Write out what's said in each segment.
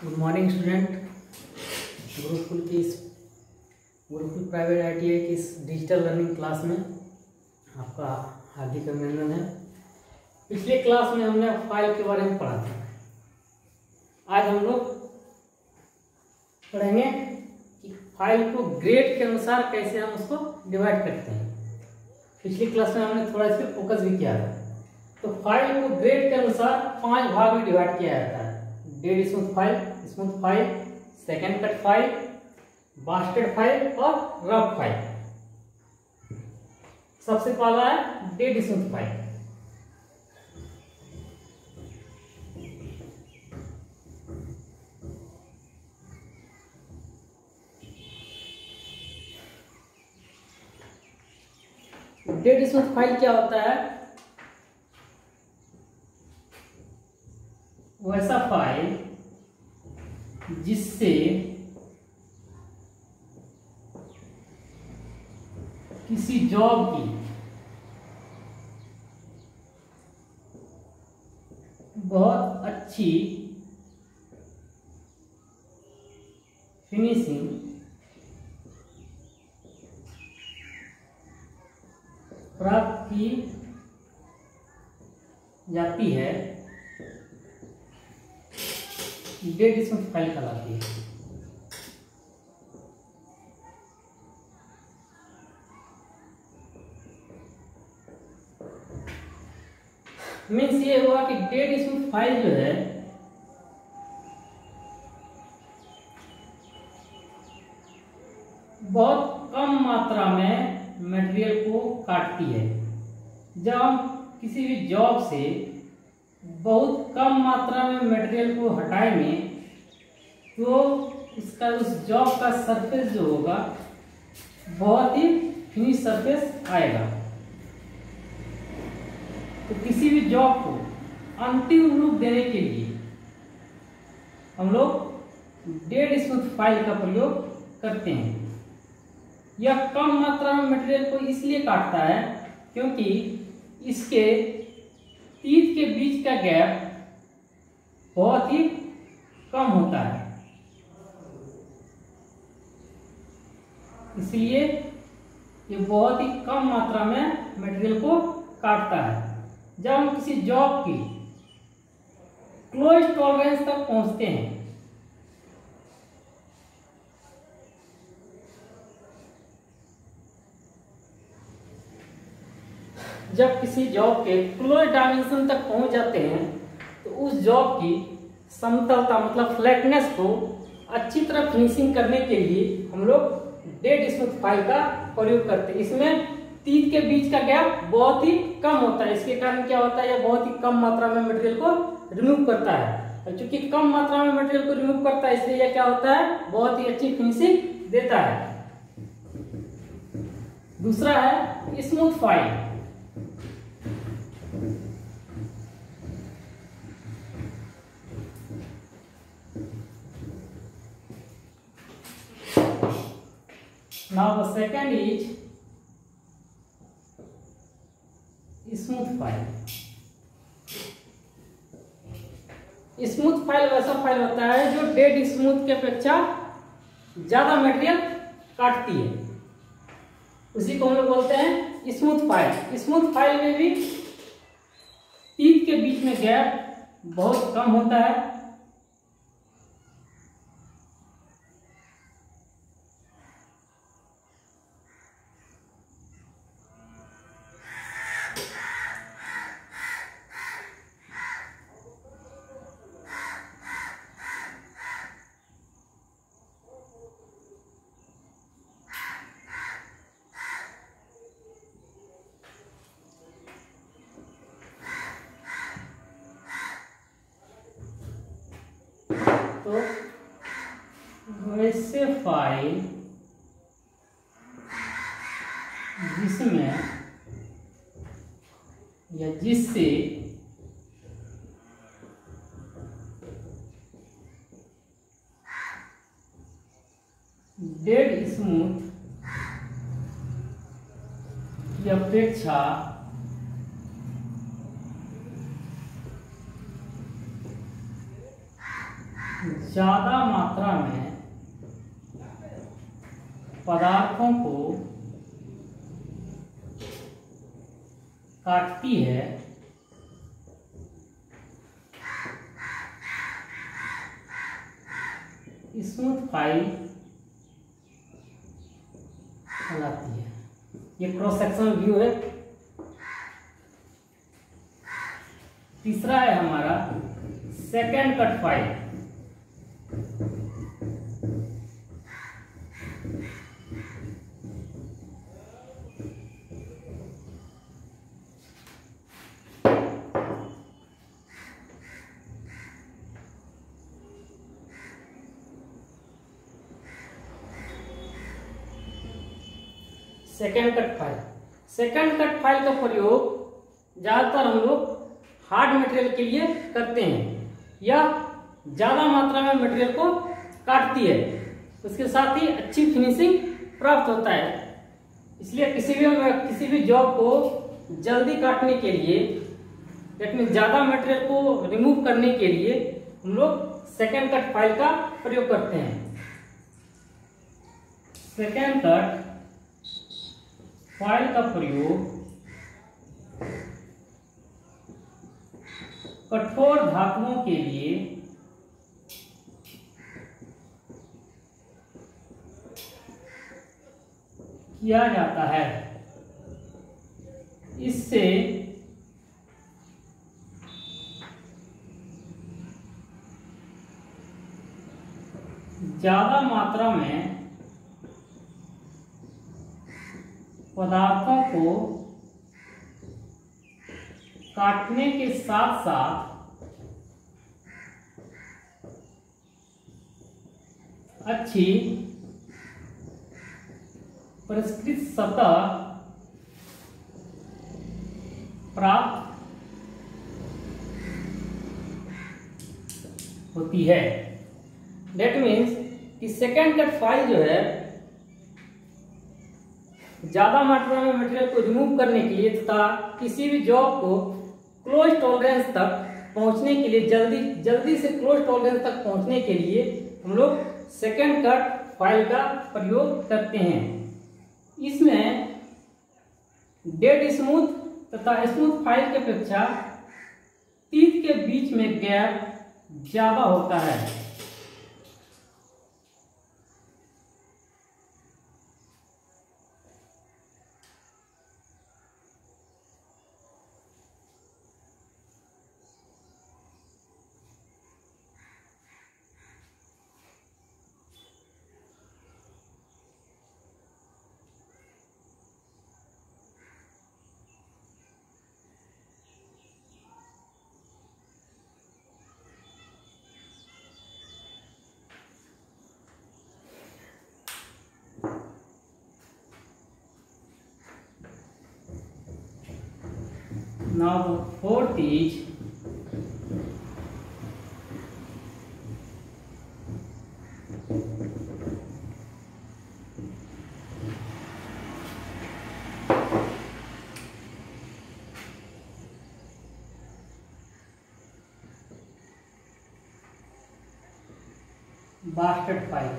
Good morning student. Gurukul private ITI की इस digital learning class में आपका हार्दिक अभिनंदन है। पिछले क्लास में हमने फाइल के बारे में पढ़ा था। आज हम लोग पढ़ेंगे कि फाइल को ग्रेड के अनुसार कैसे हम उसको डिवाइड करते हैं। पिछली क्लास में हमने थोड़ा इस पर फोकस भी किया था। तो फाइल को ग्रेड के अनुसार 5 भाग में डिवाइड किया जाता है। Dead smooth file, second cut file, bastard file और रफ फाइल। सबसे पहला है dead smooth file. Dead smooth file क्या होता है? वैसा फाइल जिससे किसी जॉब की बहुत अच्छी फिनिशिंग प्राप्त की जाती है, डेड स्मूथ फाइल कहलाती है। मीन्स ये हुआ कि डेड स्मूथ फाइल जो है बहुत कम मात्रा में मटेरियल को काटती है। जब हम किसी भी जॉब से बहुत कम मात्रा में मटेरियल को हटाएंगे तो उसका उस जॉब का सरफेस जो होगा बहुत ही फिनिश सरफेस आएगा। तो किसी भी जॉब को अंतिम रूप देने के लिए हम लोग डेड स्मूथ फाइल का प्रयोग करते हैं। यह कम मात्रा में मटेरियल को इसलिए काटता है क्योंकि इसके तीत के बीच का गैप बहुत ही कम होता है, इसलिए ये बहुत ही कम मात्रा में मटेरियल को काटता है। जब हम किसी जॉब की क्लोज टॉलरेंस तक पहुंचते हैं जब किसी जॉब के क्लोज डायमेंशन तक पहुंच जाते हैं तो उस जॉब की समतलता मतलब फ्लैटनेस को अच्छी तरह फिनिशिंग करने के लिए हम लोग डेड स्मूथ फाइल का प्रयोग करते हैं। इसमें तीत के बीच का गैप बहुत ही कम होता है। इसके कारण क्या होता है, यह बहुत ही कम मात्रा में मटेरियल को रिमूव करता है। और चूंकि कम मात्रा में मटेरियल को रिमूव करता है इसलिए यह क्या होता है, बहुत ही अच्छी फिनिशिंग देता है। दूसरा है smooth file. Now the second is smooth file. Smooth file वैसा फाइल होता है जो डेड स्मूथ के अपेक्षा ज्यादा मटेरियल काटती है। उसी को हम लोग बोलते हैं स्मूथ फाइल। स्मूथ फाइल में भी टीथ के बीच में गैप बहुत कम होता है। तो वैसे फाइल जिसमें या जिससे डेड स्मूथ की अपेक्षा ज्यादा मात्रा में पदार्थों को काटती है, स्मूथ फाइल कहलाती है। ये क्रॉस सेक्शनल व्यू है। तीसरा है हमारा second cut file. Second cut file का प्रयोग ज्यादातर हम लोग हार्ड मटेरियल के लिए करते हैं। यह ज्यादा मात्रा में मटेरियल को काटती है, उसके साथ ही अच्छी फिनिशिंग प्राप्त होता है। इसलिए किसी भी जॉब को जल्दी काटने के लिए, यानी ज्यादा मटेरियल को रिमूव करने के लिए हम लोग सेकेंड कट फाइल का प्रयोग करते हैं। सेकेंड कट फाइल का प्रयोग कठोर धातुओं के लिए किया जाता है। इससे ज्यादा मात्रा में पदार्थों को काटने के साथ साथ अच्छी परिष्कृत सतह प्राप्त होती है। डेट मीन्स कि सेकेंड कट फाइल जो है ज्यादा मात्रा में मटेरियल को रिमूव करने के लिए तथा किसी भी जॉब को क्लोज टॉलरेंस तक पहुंचने के लिए, जल्दी से क्लोज टॉलरेंस तक पहुंचने के लिए हम लोग सेकेंड कट फाइल का प्रयोग करते हैं। इसमें डेड स्मूथ तथा स्मूथ फाइल की अपेक्षा टीथ के बीच में गैप ज्यादा होता है। Now the fourth is basket file.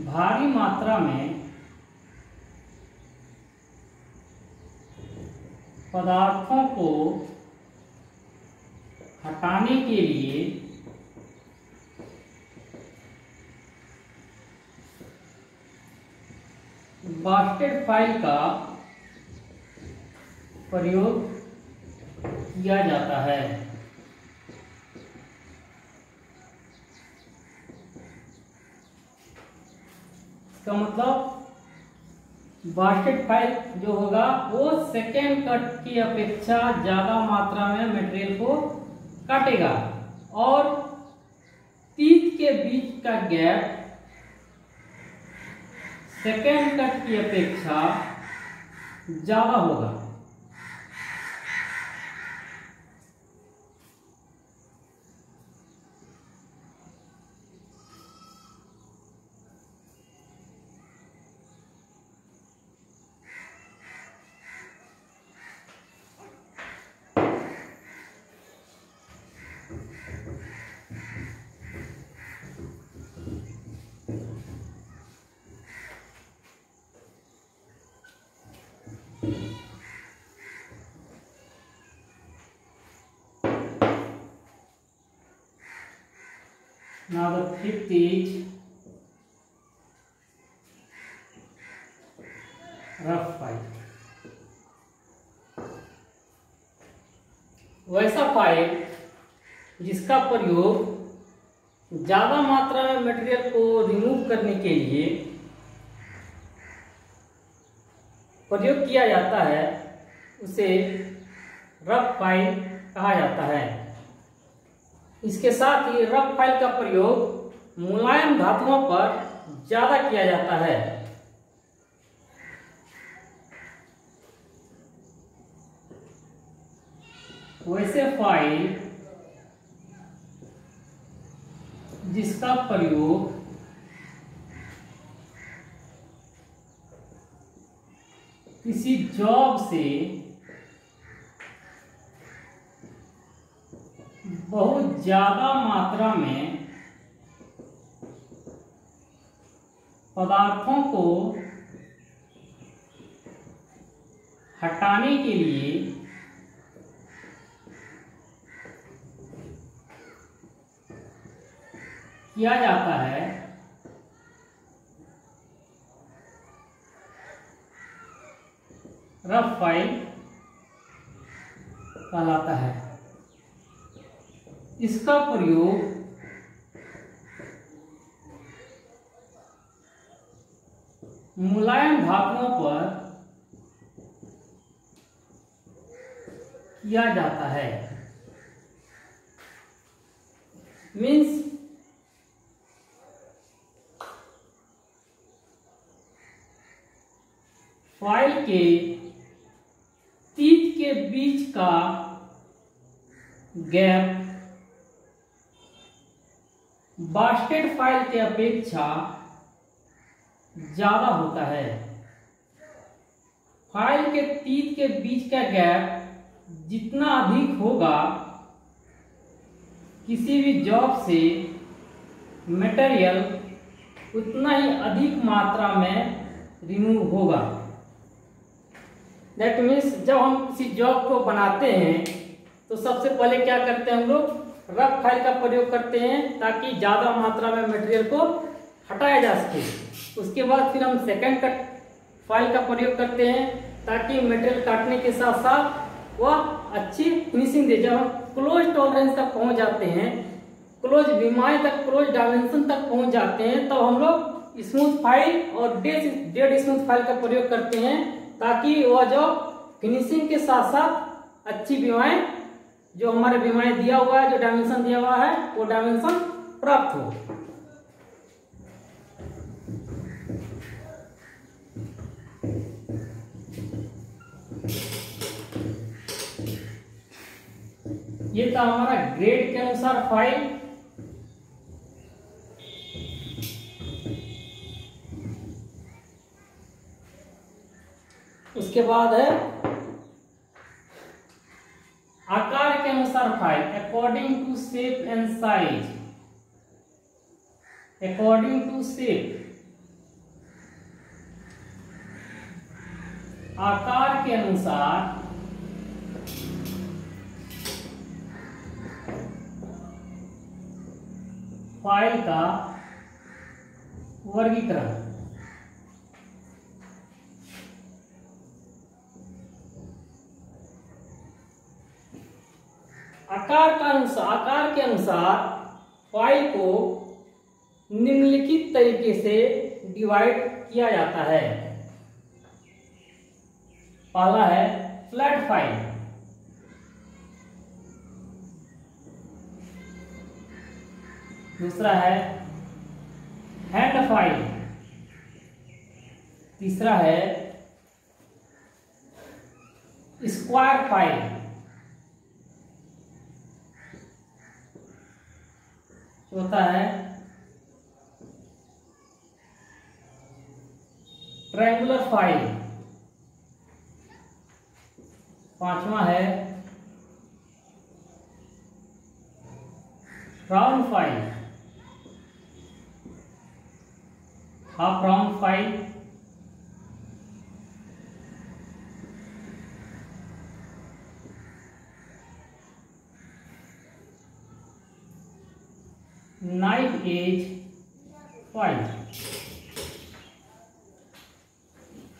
भारी मात्रा में पदार्थों को हटाने के लिए बास्केट फाइल का प्रयोग किया जाता है। इसका मतलब बास्केट फाइल जो होगा वो सेकेंड कट की अपेक्षा ज्यादा मात्रा में मटेरियल को काटेगा और टीथ के बीच का गैप सेकेंड कट की अपेक्षा ज्यादा होगा। Now the fifth is rough file. वैसा फाइल जिसका प्रयोग ज्यादा मात्रा में मटेरियल को रिमूव करने के लिए प्रयोग किया जाता है, उसे रफ फाइल कहा जाता है। इसके साथ ही रफ फाइल का प्रयोग मुलायम धातुओं पर ज्यादा किया जाता है। वैसे फाइल जिसका प्रयोग किसी जॉब से बहुत ज्यादा मात्रा में पदार्थों को हटाने के लिए किया जाता है, रफ फाइल कहलाता है। इसका प्रयोग मुलायम धातुओं पर किया जाता है। मीन्स फाइल के तीत के बीच का गैप बास्केट फाइल के अपेक्षा ज्यादा होता है। फाइल के तीत के बीच का गैप जितना अधिक होगा, किसी भी जॉब से मटेरियल उतना ही अधिक मात्रा में रिमूव होगा। दैट मीन्स जब हम किसी जॉब को बनाते हैं तो सबसे पहले क्या करते हैं, हम लोग रफ फाइल का प्रयोग करते हैं ताकि ज़्यादा मात्रा में मटेरियल को हटाया जा सके। उसके बाद फिर हम सेकंड कट फाइल का प्रयोग करते हैं ताकि मटेरियल काटने के साथ साथ वह अच्छी फिनिशिंग दे। जब हम क्लोज टॉलरेंस तक पहुंच जाते हैं, क्लोज बीमारी तक, क्लोज डायमेंशन तक पहुंच जाते हैं, तब हम लोग स्मूथ फाइल और डेड स्मूथ फाइल का प्रयोग करते हैं ताकि वह जो फिनिशिंग के साथ साथ अच्छी बीमाएं, जो हमारे बीमाएं दिया हुआ है, जो डायमेंशन दिया हुआ है, वो डायमेंशन प्राप्त हो। ये था हमारा ग्रेड के अनुसार फाइल। उसके बाद है आकार के अनुसार file, according to shape and size. According to shape, आकार के अनुसार फाइल का वर्गीकरण। आकार के अनुसार फाइल को निम्नलिखित तरीके से डिवाइड किया जाता है। पहला है फ्लैट फाइल, दूसरा है हैंड फाइल, तीसरा है स्क्वायर फाइल, चौथा है ट्रायंगुलर फाइल, पांचवा है round file, half round file, knife edge file.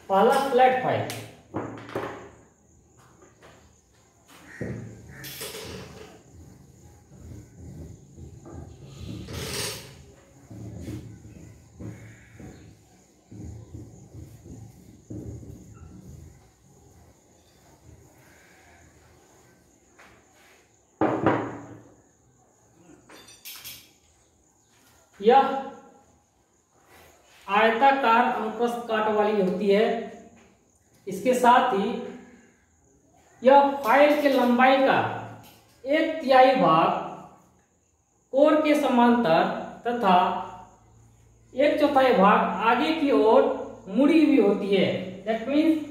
पहला फ्लैट फाइल। यह आयताकार अनुप्रस्थ काट वाली होती है। इसके साथ ही यह फाइल के लंबाई का 1/3 भाग कोर के समांतर तथा 1/4 भाग आगे की ओर मुड़ी हुई होती है। दैट मीन्स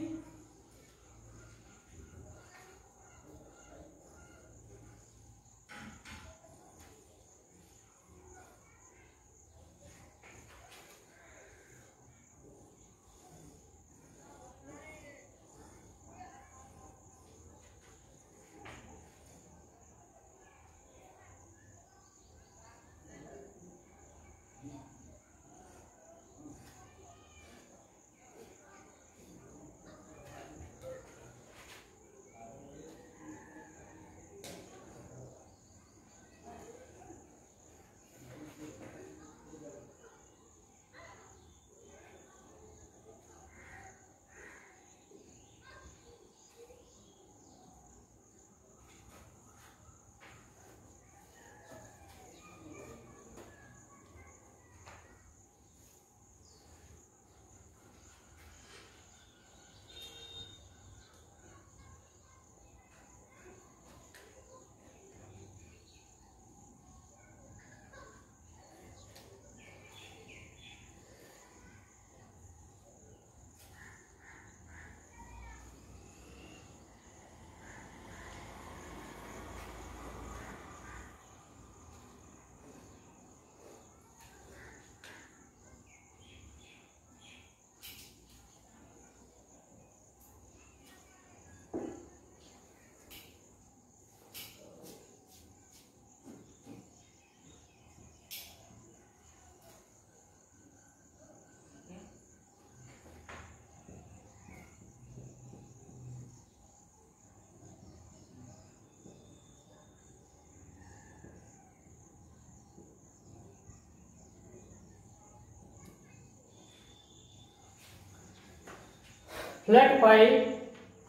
फ्लैट फाइल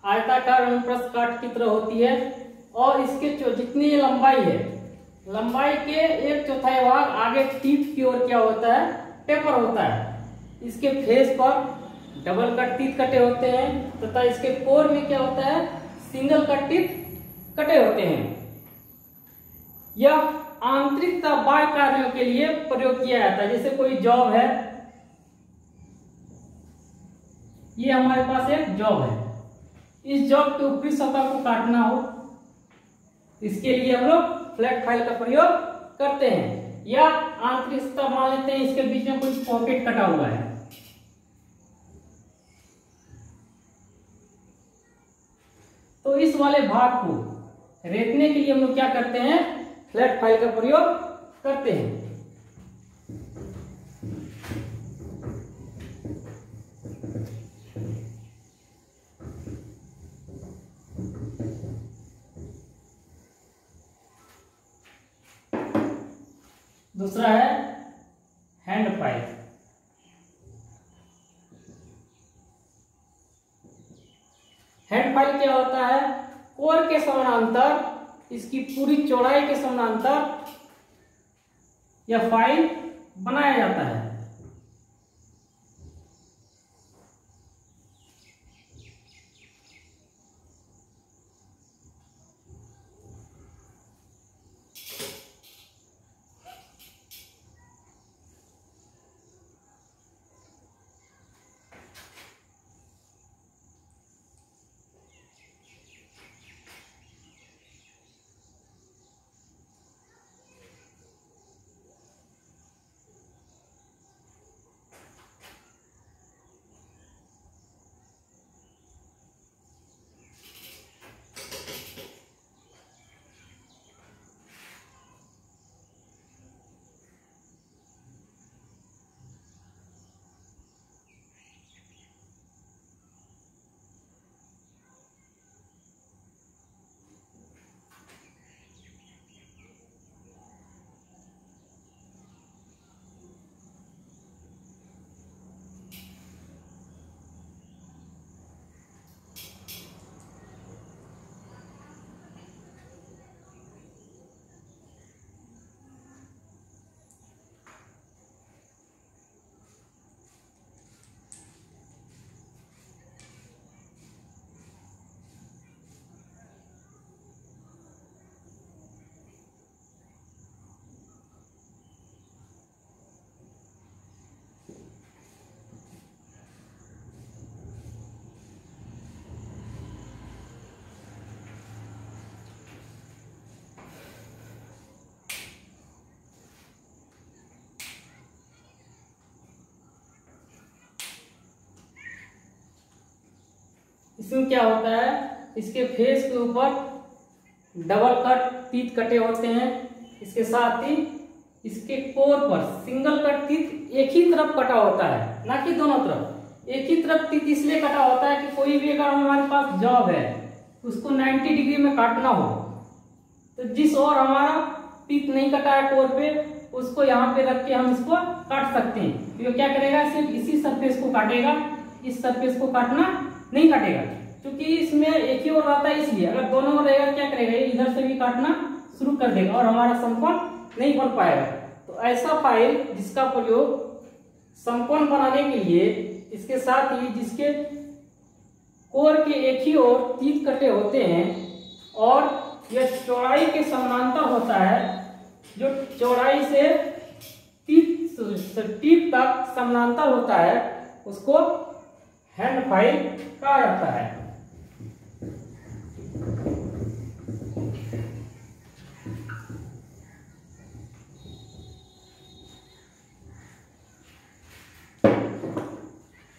आयताकार अनुप्रस्थ काट की तरह होती है और इसके जितनी लंबाई है, लंबाई के 1/4 भाग आगे टीथ की ओर क्या होता है, टेपर होता है। इसके फेस पर डबल कट टीथ कटे होते हैं तथा इसके कोर में क्या होता है, सिंगल कट टीथ कटे होते हैं। यह आंतरिक तथा बाह्य कार्यों के लिए प्रयोग किया जाता है। जैसे कोई जॉब है, ये हमारे पास एक जॉब है, इस जॉब के ऊपरी सतह को काटना हो, इसके लिए हम लोग फ्लैट फाइल का प्रयोग करते हैं। या आंतरिक सतह मान लेते हैं, इसके बीच में कोई पॉकेट कटा हुआ है, तो इस वाले भाग को रेतने के लिए हम लोग क्या करते हैं, फ्लैट फाइल का प्रयोग करते हैं। दूसरा है हैंड फाइल। हैंड फाइल क्या होता है, कोर के समानांतर, इसकी पूरी चौड़ाई के समानांतर यह फाइल बनाया जाता है। इसमें क्या होता है, इसके फेस के ऊपर डबल कट तीत कटे होते हैं, इसके साथ ही इसके कोर पर सिंगल कट तीत एक ही तरफ कटा होता है, ना कि दोनों तरफ। एक ही तरफ तीत इसलिए कटा होता है कि कोई भी अगर हमारे पास जॉब है उसको 90 डिग्री में काटना हो, तो जिस ओर हमारा तीत नहीं कटा है कोर पे, उसको यहाँ पे रख के हम इसको काट सकते हैं। तो ये क्या करेगा, सिर्फ इसी सरफेस को काटेगा, इस सरफेस को काटना नहीं काटेगा, क्योंकि इसमें एक ही ओर रहता है। इसलिए अगर दोनों ओर रहेगा क्या करेगा, ये इधर से भी काटना शुरू कर देगा और हमारा समकोण नहीं बन पाएगा। तो ऐसा फाइल जिसका प्रयोग समकोण बनाने के लिए, इसके साथ ही जिसके कोर के एक ही ओर तीत कटे होते हैं और यह चौड़ाई के समानांतर होता है, जो चौड़ाई से टीप तक समानांतर होता है, उसको हैंड फाइल कहा जाता है।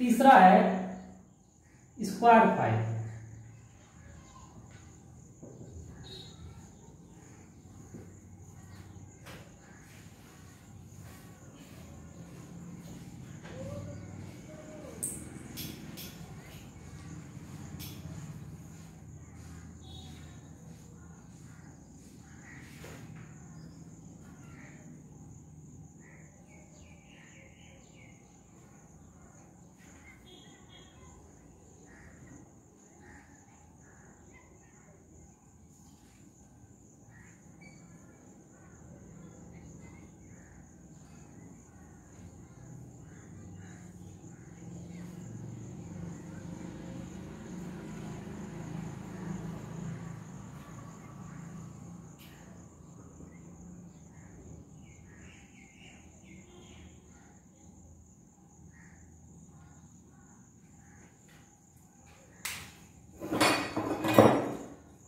तीसरा है स्क्वायर फाइल।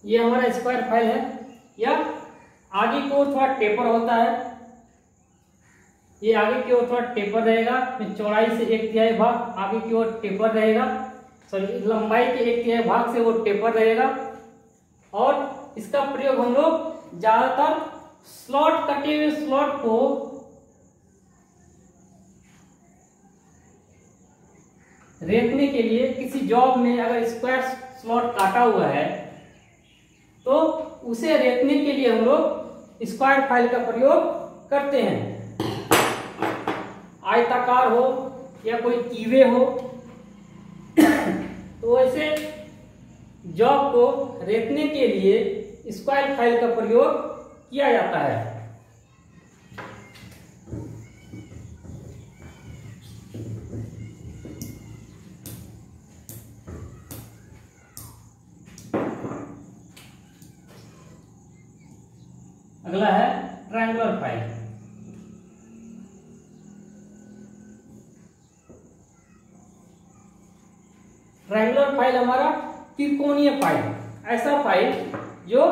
ये हमारा स्क्वायर फाइल है। या आगे की ओर थोड़ा टेपर होता है, ये आगे की ओर थोड़ा टेपर रहेगा, चौड़ाई से 1/3 भाग आगे की ओर टेपर रहेगा, सॉरी लंबाई के 1/3 भाग से वो टेपर रहेगा। और इसका प्रयोग हम लोग ज्यादातर स्लॉट, कटे हुए स्लॉट को रेतने के लिए, किसी जॉब में अगर स्क्वायर स्लॉट काटा हुआ है तो उसे रेतने के लिए हम लोग स्क्वायर फाइल का प्रयोग करते हैं। आयताकार हो या कोई कीवे हो तो ऐसे जॉब को रेतने के लिए स्क्वायर फाइल का प्रयोग किया जाता है। अगला है ट्रायंगुलर फाइल। ट्रायंगुलर फाइल हमारा त्रिकोणीय फाइल, ऐसा फाइल जो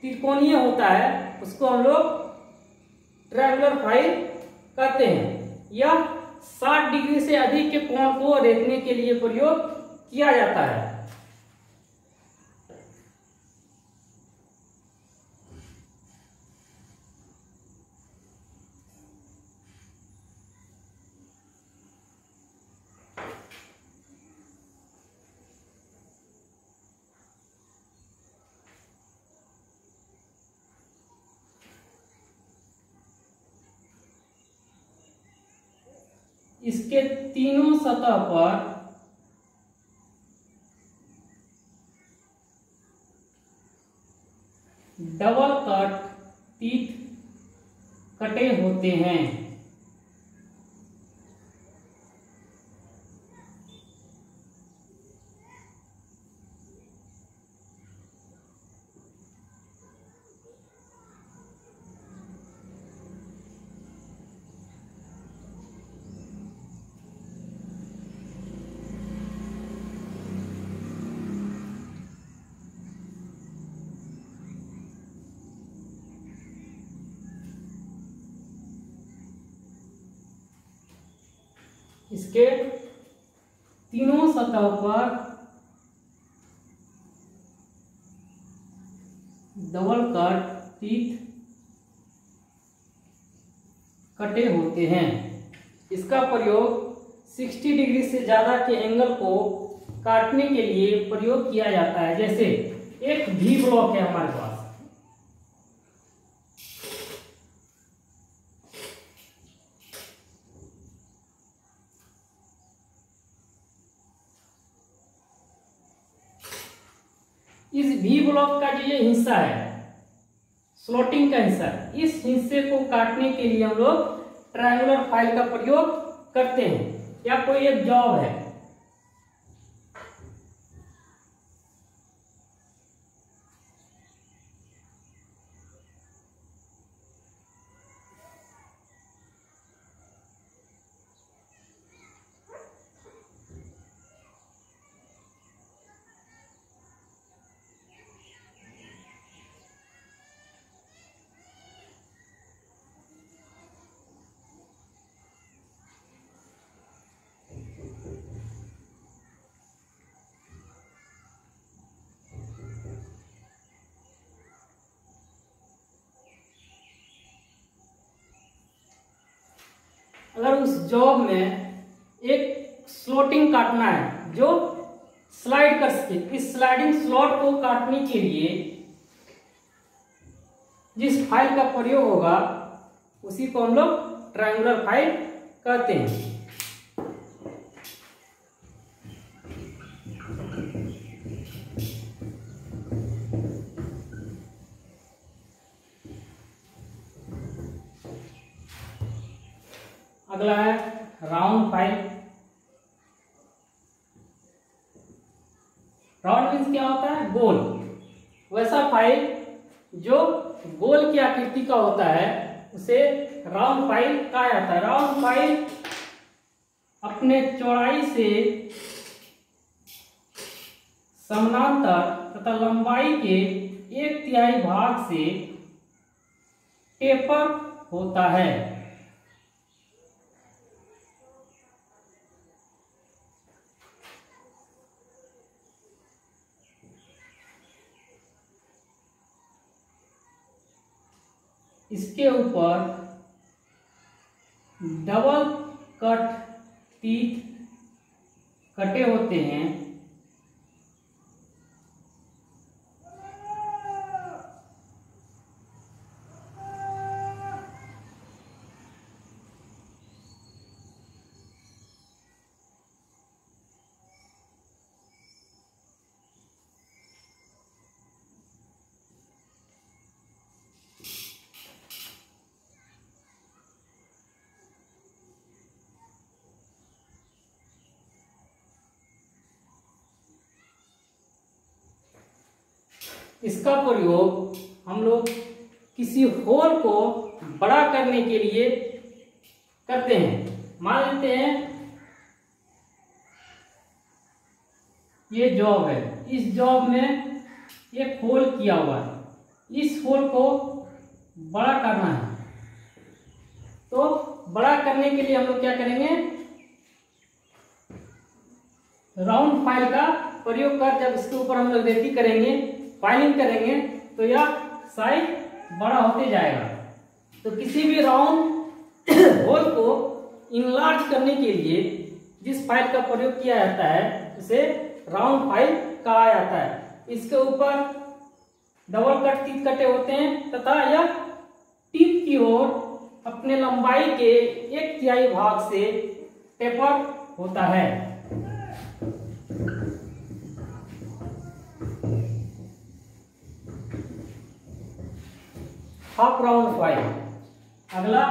त्रिकोणीय होता है उसको हम लोग ट्रायंगुलर फाइल कहते हैं। यह 60 डिग्री से अधिक के कोण को रेतने के लिए प्रयोग किया जाता है। इसके तीनों सतह पर डबल कट तीत कटे होते हैं। इसके तीनों सतह पर डबल कट टीथ कटे होते हैं। इसका प्रयोग 60 डिग्री से ज़्यादा के एंगल को काटने के लिए प्रयोग किया जाता है। जैसे एक भी ब्लॉक है हमारे पास, इस भी ब्लॉक का जो ये हिस्सा है, स्लॉटिंग का हिस्सा, इस हिस्से को काटने के लिए हम लोग ट्रायंगुलर फाइल का प्रयोग करते हैं। या कोई एक जॉब है, अगर उस जॉब में एक स्लॉटिंग काटना है जो स्लाइड कर सके, इस स्लाइडिंग स्लॉट को काटने के लिए जिस फाइल का प्रयोग होगा उसी को हम लोग ट्रायंगुलर फाइल कहते हैं। अगला है राउंड फाइल। राउंड मीन्स क्या होता है? गोल। वैसा फाइल जो गोल की आकृति का होता है उसे राउंड फाइल कहा जाता है। राउंड फाइल अपने चौड़ाई से समानांतर तथा लंबाई के 1/3 भाग से टेपर होता है। इसके ऊपर डबल कट टीथ कटे होते हैं। इसका प्रयोग हम लोग किसी होल को बड़ा करने के लिए करते हैं। मान लेते हैं ये जॉब है, इस जॉब में एक होल किया हुआ है, इस होल को बड़ा करना है। तो बड़ा करने के लिए हम लोग क्या करेंगे? राउंड फाइल का प्रयोग कर जब इसके ऊपर हम लोग रेती करेंगे, फाइलिंग करेंगे, तो यह साइज बड़ा होते जाएगा। तो किसी भी राउंड होल को इनलार्ज करने के लिए जिस फाइल का प्रयोग किया जाता है उसे राउंड फाइल कहा जाता है। इसके ऊपर डबल कट टीथ कटे होते हैं तथा यह टीथ की ओर अपने लंबाई के 1/3 भाग से टेपर होता है। Half round file. अगला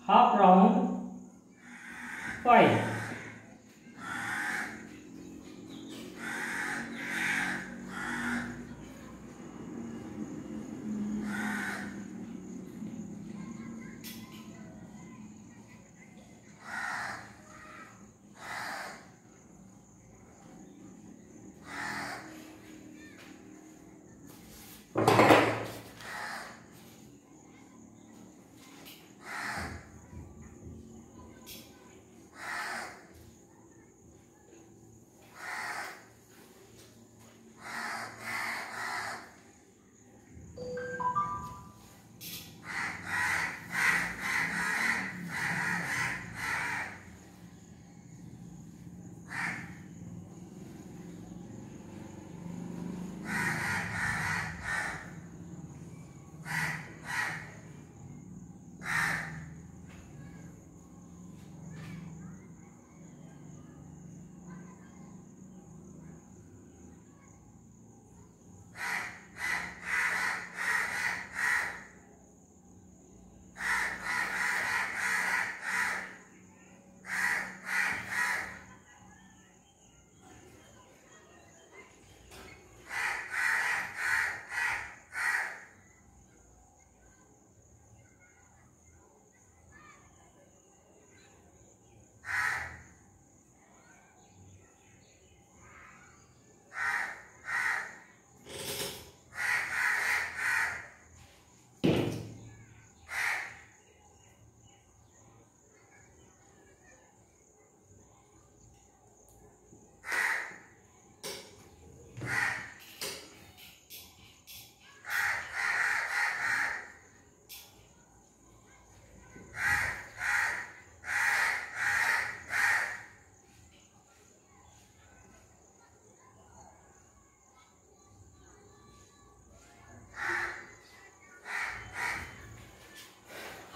half round file.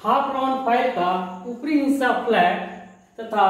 Half round file का ऊपरी हिस्सा फ्लैट तथा